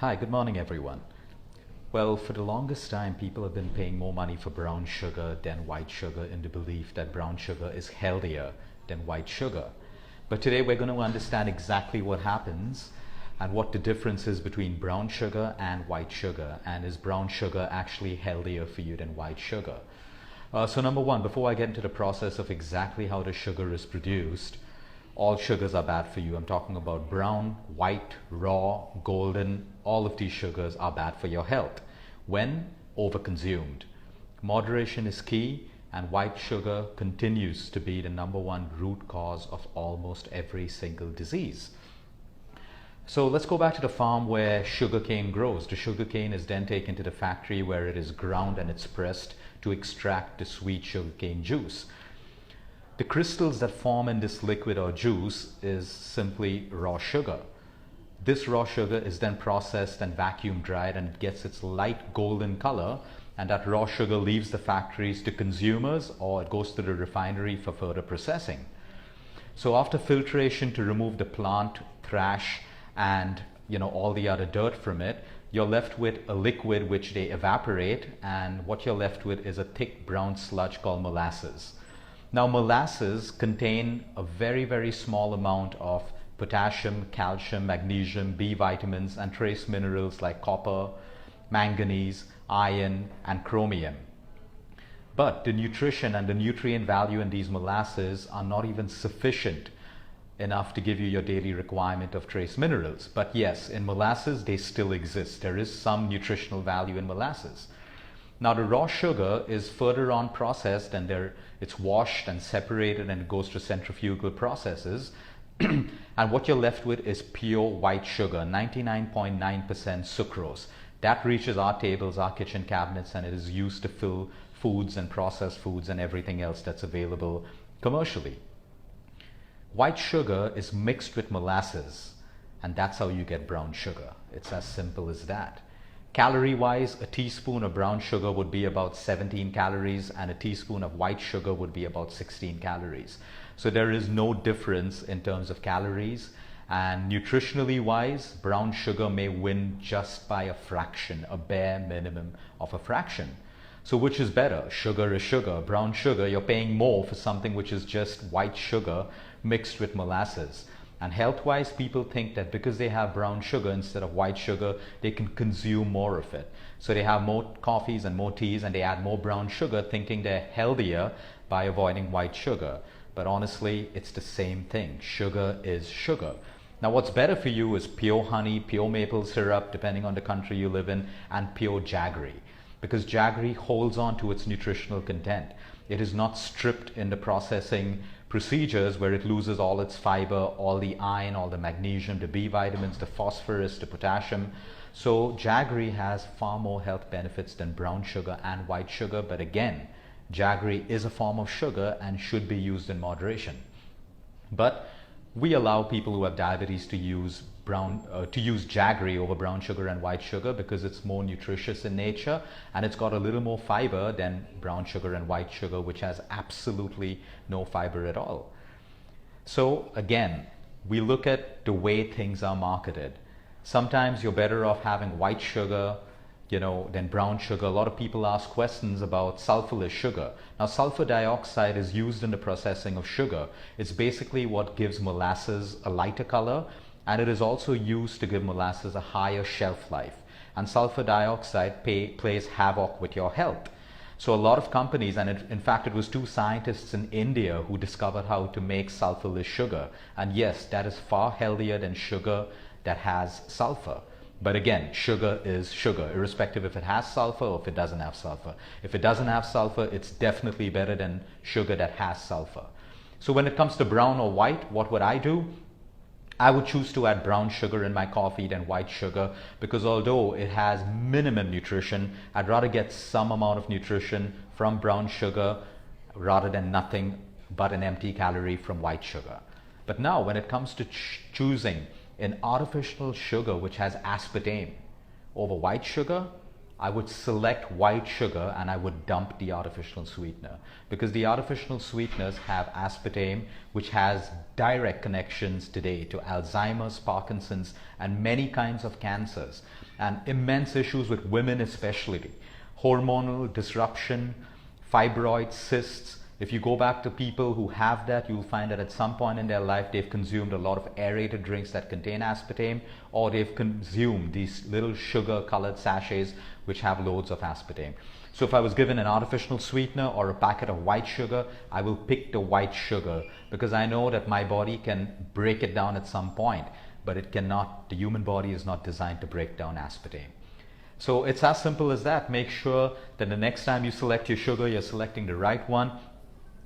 Hi, good morning everyone. Well, for the longest time, people have been paying more money for brown sugar than white sugar in the belief that brown sugar is healthier than white sugar. But today we're going to understand exactly what happens and what the difference is between brown sugar and white sugar, and is brown sugar actually healthier for you than white sugar. So number one, before I get into the process of exactly how the sugar is produced, all sugars are bad for you. I'm talking about brown, white, raw, golden. All of these sugars are bad for your health when overconsumed. Moderation is key, and white sugar continues to be the number one root cause of almost every single disease. So let's go back to the farm where sugarcane grows. The sugarcane is then taken to the factory where it is ground and it's pressed to extract the sweet sugarcane juice. The crystals that form in this liquid or juice is simply raw sugar. This raw sugar is then processed and vacuum dried, and it gets its light golden color, and that raw sugar leaves the factories to consumers, or it goes to the refinery for further processing. So after filtration to remove the plant, thrash, and all the other dirt from it, you're left with a liquid which they evaporate, and what you're left with is a thick brown sludge called molasses. Now, molasses contain a very, very small amount of potassium, calcium, magnesium, B vitamins, and trace minerals like copper, manganese, iron, and chromium. But the nutrition and the nutrient value in these molasses are not even sufficient enough to give you your daily requirement of trace minerals. But yes, in molasses, they still exist. There is some nutritional value in molasses. Now, the raw sugar is further on processed, and it's washed and separated, and it goes through centrifugal processes. And what you're left with is pure white sugar, 99.9% sucrose. That reaches our tables, our kitchen cabinets, and it is used to fill foods and processed foods and everything else that's available commercially. White sugar is mixed with molasses, and that's how you get brown sugar. It's as simple as that. Calorie-wise, a teaspoon of brown sugar would be about 17 calories, and a teaspoon of white sugar would be about 16 calories. So there is no difference in terms of calories, and nutritionally wise, brown sugar may win just by a fraction, a bare minimum of a fraction. So which is better? Sugar is sugar. Brown sugar, you're paying more for something which is just white sugar mixed with molasses. And health-wise, people think that because they have brown sugar instead of white sugar, they can consume more of it. So they have more coffees and more teas, and they add more brown sugar, thinking they're healthier by avoiding white sugar. But honestly, it's the same thing. Sugar is sugar. Now, what's better for you is pure honey, pure maple syrup, depending on the country you live in, and pure jaggery. Because jaggery holds on to its nutritional content. It is not stripped in the processing procedures where it loses all its fiber, all the iron, all the magnesium, the B vitamins, the phosphorus, the potassium. So jaggery has far more health benefits than brown sugar and white sugar. But again, jaggery is a form of sugar and should be used in moderation. But we allow people who have diabetes to use jaggery over brown sugar and white sugar because it's more nutritious in nature, and it's got a little more fiber than brown sugar and white sugar, which has absolutely no fiber at all. So again, we look at the way things are marketed. Sometimes you're better off having white sugar than brown sugar. A lot of people ask questions about sulfurless sugar. Now, sulfur dioxide is used in the processing of sugar. It's basically what gives molasses a lighter color, and it is also used to give molasses a higher shelf life. And sulfur dioxide plays havoc with your health. So a lot of companies, and in fact it was two scientists in India who discovered how to make sulfurless sugar. And yes, that is far healthier than sugar that has sulfur. But again, sugar is sugar, irrespective if it has sulfur or if it doesn't have sulfur. If it doesn't have sulfur, it's definitely better than sugar that has sulfur. So when it comes to brown or white, what would I do? I would choose to add brown sugar in my coffee than white sugar, because although it has minimum nutrition, I'd rather get some amount of nutrition from brown sugar rather than nothing but an empty calorie from white sugar. But now when it comes to choosing an artificial sugar which has aspartame over white sugar, I would select white sugar and I would dump the artificial sweetener, because the artificial sweeteners have aspartame, which has direct connections today to Alzheimer's, Parkinson's, and many kinds of cancers, and immense issues with women especially. Hormonal disruption, fibroids, cysts. If you go back to people who have that, you'll find that at some point in their life they've consumed a lot of aerated drinks that contain aspartame, or they've consumed these little sugar colored sachets which have loads of aspartame. So if I was given an artificial sweetener or a packet of white sugar, I will pick the white sugar, because I know that my body can break it down at some point, but it cannot. The human body is not designed to break down aspartame. So it's as simple as that. Make sure that the next time you select your sugar, you're selecting the right one.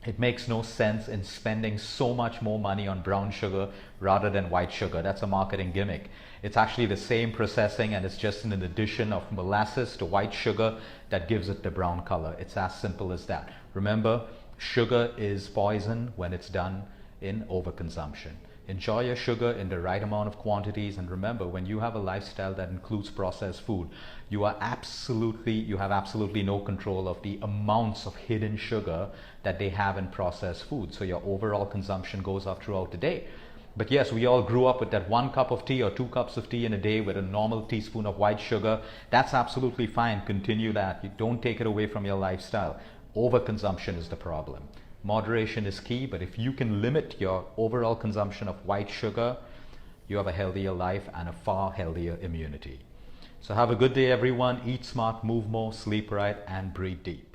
It makes no sense in spending so much more money on brown sugar rather than white sugar. That's a marketing gimmick. It's actually the same processing, and it's just an addition of molasses to white sugar that gives it the brown color. It's as simple as that. Remember, sugar is poison when it's done in overconsumption. Enjoy your sugar in the right amount of quantities, and remember, when you have a lifestyle that includes processed food, you have absolutely no control of the amounts of hidden sugar that they have in processed food. So your overall consumption goes up throughout the day. But yes, we all grew up with that 1 cup of tea or 2 cups of tea in a day with a normal teaspoon of white sugar. That's absolutely fine. Continue that. You don't take it away from your lifestyle. Overconsumption is the problem. Moderation is key, but if you can limit your overall consumption of white sugar, you have a healthier life and a far healthier immunity. So have a good day, everyone. Eat smart, move more, sleep right, and breathe deep.